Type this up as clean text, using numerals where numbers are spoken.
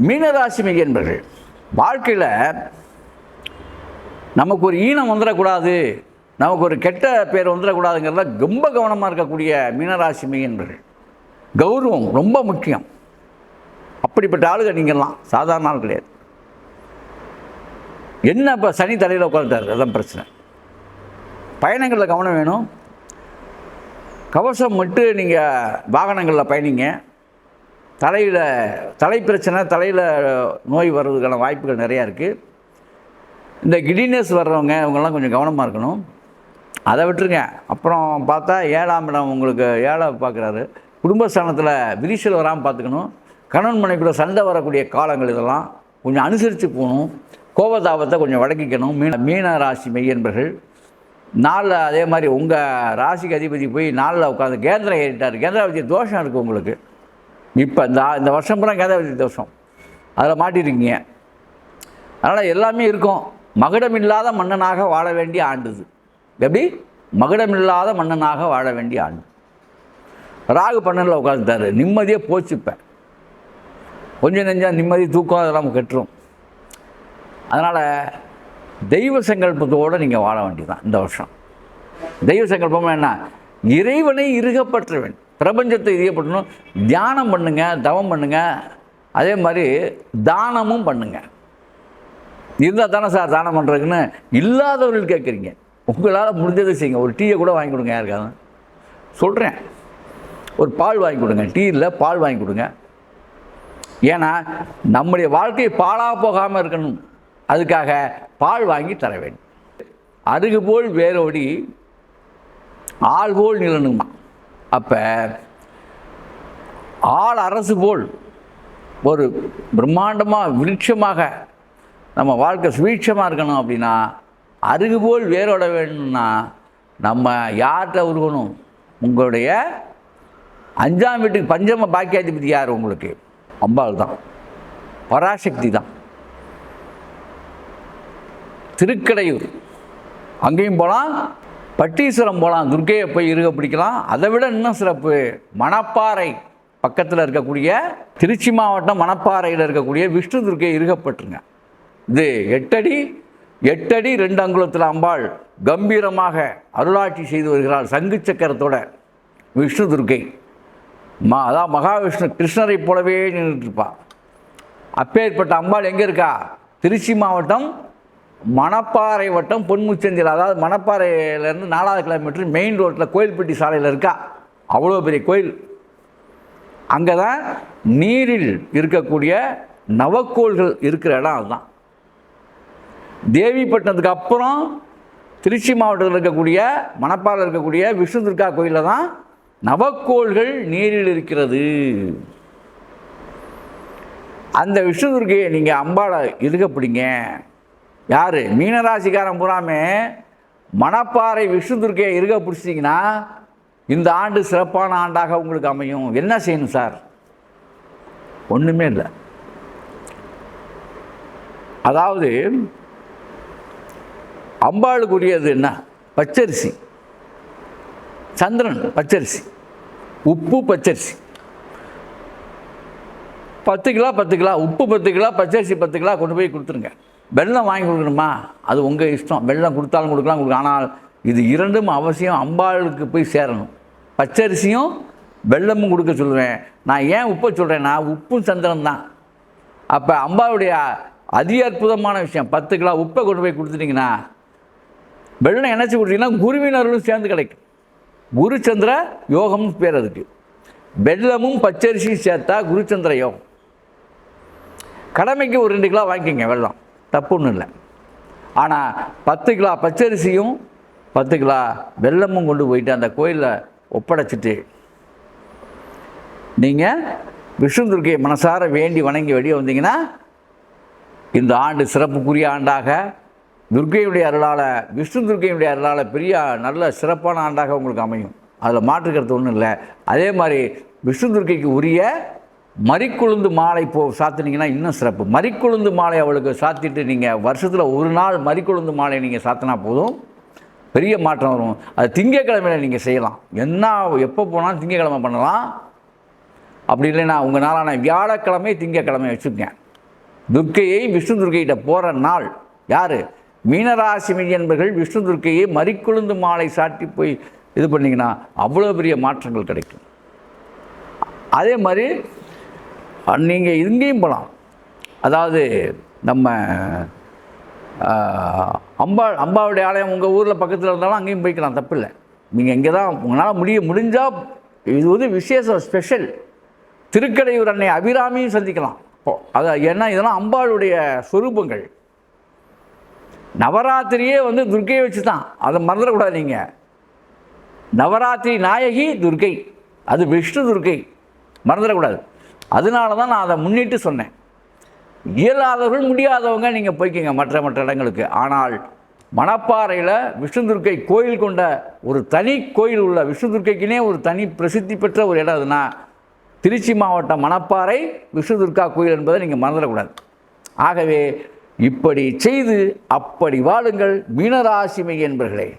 மீனராசி என்பர்கள் வாழ்க்கையில் நமக்கு ஒரு ஈனம் வந்துடக்கூடாது, நமக்கு ஒரு கெட்ட பேர் வந்துடக்கூடாதுங்கிறத ரொம்ப கவனமாக இருக்கக்கூடிய மீனராசி என்பர்கள். கௌரவம் ரொம்ப முக்கியம். அப்படிப்பட்ட ஆளுங்க நீங்கள்லாம் சாதாரண ஆள் கிடையாது. என்ன இப்போ சனி தலையில் உட்காந்துட்டார், அதுதான் பிரச்சனை. பயணங்களில் கவனம் வேணும். கவசம் மட்டும் நீங்கள் வாகனங்களில் பயணிங்க. தலை பிரச்சனை, தலையில் நோய் வர்றதுக்கான வாய்ப்புகள் நிறையா இருக்குது. இந்த கிடினஸ் வர்றவங்க இவங்கெல்லாம் கொஞ்சம் கவனமாக இருக்கணும். அதை விட்டுருங்க. அப்புறம் பார்த்தா 7ஆம் இடம் உங்களுக்கு 7 பார்க்குறாரு. குடும்பஸ்தானத்தில் விரிசல் வராமல் பார்த்துக்கணும். கணவன் மனைவிக்குள்ள சண்டை வரக்கூடிய காலங்கள் இதெல்லாம் கொஞ்சம் அனுசரித்து போகணும். கோபதாபத்தை கொஞ்சம் வடக்கிக்கணும். மீன ராசி மெய்யன்பர்கள் நாளில் அதே மாதிரி உங்கள் ராசிக்கு அதிபதி போய் நாளில் உட்காந்து கேந்திரம் ஏறிட்டார். கேந்திராவதி தோஷம் இருக்குது உங்களுக்கு. இப்போ இந்த வருஷம் பூரா கேந்திராவதி தோஷம் அதில் மாட்டிருக்கீங்க. அதனால் எல்லாமே இருக்கும். மகுடமில்லாத மன்னனாக வாழ வேண்டிய ஆண்டுது. எப்படி? மகுடமில்லாத மன்னனாக வாழ வேண்டிய ஆண்டு. ராகு 12ல் உட்காந்துட்டார். நிம்மதியாக போச்சு. இப்போ கொஞ்சம் நெஞ்சால் நிம்மதி தூக்கம் அதெல்லாம் கெட்டுரும். அதனால் தெய்வ சங்கல்பத்தோடு நீங்கள் வாழ வேண்டியதுதான் இந்த வருஷம். தெய்வ சங்கல்பம் என்ன? இறைவனை இறுகப்பற்றவன், பிரபஞ்சத்தை இறுகப்பற்றணும். தியானம் பண்ணுங்கள், தவம் பண்ணுங்கள். அதே மாதிரி தானமும் பண்ணுங்கள். இருந்தால் தானே சார் தானம் பண்ணுறதுக்குன்னு இல்லாதவர்கள் கேட்குறீங்க. உங்களால் முடிஞ்சதை செய்யுங்க. ஒரு டீயை கூட வாங்கி கொடுங்க. யாருக்காவது சொல்கிறேன், ஒரு பால் வாங்கி கொடுங்க. டீ இல்லை, பால் வாங்கி கொடுங்க. ஏன்னா நம்முடைய வாழ்க்கை பாழாக போகாமல் இருக்கணும். அதுக்காக பால் வாங்கி தர வேண்டும். அருகு போல் வேரோடி ஆள் போல் நிலனுமா. அப்போ ஆள் அரசு போல் ஒரு பிரம்மாண்டமாக விருட்சமாக நம்ம வாழ்க்கை சுவீட்சமாக இருக்கணும். அப்படின்னா அருகு போல் வேரோட வேணும்னா நம்ம யார்கிட்ட உருகணும்? உங்களுடைய 5ஆம் வீட்டுக்கு பஞ்சம பாக்கியாதிபதி யார்? உங்களுக்கு அம்பாள் தான், பராசக்தி தான். திருக்கடையூர் அங்கேயும் போகலாம், பட்டீஸ்வரம் போகலாம், துர்க்கையை போய் இருக பிடிக்கலாம். அதை விட இன்னும் சிறப்பு, மணப்பாறை பக்கத்தில் இருக்கக்கூடிய திருச்சி மாவட்டம் மணப்பாறையில் இருக்கக்கூடிய விஷ்ணு துர்க்கையை இருகப்பட்டுருங்க. இது 8 அடி 2 அங்குலத்தில் அம்பாள் கம்பீரமாக அருளாட்சி செய்து வருகிறாள். சங்கு சக்கரத்தோட விஷ்ணு துர்க்கை அதான் மகாவிஷ்ணு கிருஷ்ணரை போலவே நின்றுட்டுருப்பா. அப்பேற்பட்ட அம்பாள் எங்கே இருக்கா? திருச்சி மாவட்டம் மணப்பாறை வட்டம் பொன்முச்சந்தில், அதாவது மணப்பாறையிலேருந்து 4வது கிலோமீட்டர் மெயின் ரோட்டில் கோயில்பட்டி சாலையில் இருக்கா. அவ்வளோ பெரிய கோயில். அங்கே தான் நீரில் இருக்கக்கூடிய நவக்கோள்கள் இருக்கிற இடம். அதுதான் தேவிப்பட்டினத்துக்கு அப்புறம் திருச்சி மாவட்டத்தில் இருக்கக்கூடிய மணப்பாறையில் இருக்கக்கூடிய விஷ்ணு துர்கா கோயிலில் தான் நவக்கோள்கள் நீரில் இருக்கிறது. அந்த விஷ்ணு துர்க்கையை நீங்கள் அம்பாளை இருகப்பிடிங்க. யார்? மீனராசிக்காரன் பூராமே மணப்பாறை விஷ்ணு துர்க்கையை இருக பிடிச்சிட்டிங்கன்னா இந்த ஆண்டு சிறப்பான ஆண்டாக உங்களுக்கு அமையும். என்ன செய்யணும் சார்? ஒன்றுமே இல்லை. அதாவது அம்பாளுக்குரியது என்ன? பச்சரிசி, சந்திரன் பச்சரிசி, உப்பு பச்சரிசி 10 கிலோ 10 கிலோ, உப்பு 10 கிலோ, பச்சரிசி 10 கிலோ கொண்டு போய் கொடுத்துருங்க. வெல்லம் வாங்கி கொடுக்கணுமா? அது உங்கள் இஷ்டம். வெல்லம் கொடுத்தாலும் கொடுக்கலாம். ஆனால் இது 2ம் அவசியம் அம்பாளுக்கு போய் சேரணும். பச்சரிசியும் வெல்லமும் கொடுக்க சொல்லுவேன். நான் ஏன் உப்பை சொல்கிறேன்னா, உப்பும் சந்திரன் தான். அப்போ அம்பாளுடைய அதி அற்புதமான விஷயம் 10 கிலோ உப்பை கொண்டு போய் கொடுத்துட்டிங்கன்னா, வெள்ளம் இணைச்சி கொடுத்தீங்கன்னா குருவினர்களும் சேர்ந்து கிடைக்கும். குருச்சந்திர யோகம்னு பேர் அதுக்கு. வெள்ளமும் பச்சரிசியும் சேர்த்தா குருச்சந்திர யோகம். கடமைக்கு ஒரு 2 கிலோ வாங்கிக்கோங்க வெல்லம், தப்பு ஒன்றும் இல்லை. ஆனால் 10 கிலோ பச்சரிசியும் 10 கிலோ வெல்லமும் கொண்டு போயிட்டு அந்த கோயிலில் ஒப்படைச்சிட்டு நீங்கள் விஷ்ணு துர்க்கையை மனசார வேண்டி வணங்கி வெளியே வந்தீங்கன்னா இந்த ஆண்டு சிறப்புக்குரிய ஆண்டாக துர்க்கையுடைய அருளால், விஷ்ணு துர்க்கையுடைய அருளால் பெரிய நல்ல சிறப்பான ஆண்டாக உங்களுக்கு அமையும். அதில் மாற்றுக்கிறது ஒன்றும் இல்லை. அதே மாதிரி விஷ்ணு துர்க்கைக்கு உரிய மறிக்குழுந்து மாலை சாத்தினீங்கன்னா இன்னும் சிறப்பு. மறிக்குழுந்து மாலை அவளுக்கு சாத்திட்டு நீங்கள் வருஷத்தில் ஒரு நாள் மறிக்குழுந்து மாலை நீங்கள் சாத்தினா போதும், பெரிய மாற்றம் வரும். அது திங்கக்கிழமையில் நீங்கள் செய்யலாம். எப்போ போனாலும் திங்கக்கிழமை பண்ணலாம். அப்படி இல்லைன்னா உங்கள் நாளான வியாழக்கிழமை திங்கக்கிழமை வச்சுக்கங்க. துர்க்கையை விஷ்ணு துர்க்கைகிட்ட போகிற நாள் யார்? மீனராசி என்பர்கள் விஷ்ணு துர்க்கையை மறிக்குழுந்து மாலை சாட்டி போய் இது பண்ணிங்கன்னா அவ்வளோ பெரிய மாற்றங்கள் கிடைக்கும். அதே மாதிரி நீங்கள் இங்கேயும் போகலாம். அதாவது நம்ம அம்பாவுடைய ஆலயம் உங்கள் ஊரில் பக்கத்தில் இருந்தாலும் அங்கேயும் போய்க்கலாம், தப்பில்லை. நீங்கள் இங்கே தான் உங்களால் முடிஞ்சால் இது வந்து விசேஷம், ஸ்பெஷல். திருக்கடையூர் அன்னை அபிராமியும் சந்திக்கலாம். ஏன்னா இதெல்லாம் அம்பாளுடைய சொரூபங்கள். நவராத்திரியே வந்து துர்க்கையை வச்சு தான், அதை மறந்துடக்கூடாது. நீங்கள் நவராத்திரி நாயகி துர்க்கை, அது விஷ்ணு துர்க்கை, மறந்துடக்கூடாது. அதனால தான் நான் அதை முன்னிட்டு சொன்னேன். இயலாதவர்கள், முடியாதவங்க நீங்கள் போய்க்கிங்க மற்ற இடங்களுக்கு. ஆனால் மணப்பாறையில் விஷ்ணு துர்க்கை கோயில் கொண்ட ஒரு தனி கோயில் உள்ள விஷ்ணு துர்க்கைக்குனே ஒரு தனி பிரசித்தி பெற்ற ஒரு இடம் அதுனா திருச்சி மாவட்டம் மணப்பாறை விஷ்ணு துர்கா கோயில் என்பதை நீங்கள் மறந்துடக்கூடாது. ஆகவே இப்படி செய்து அப்படி வாழுங்கள் மீனராசி என்பர்களே.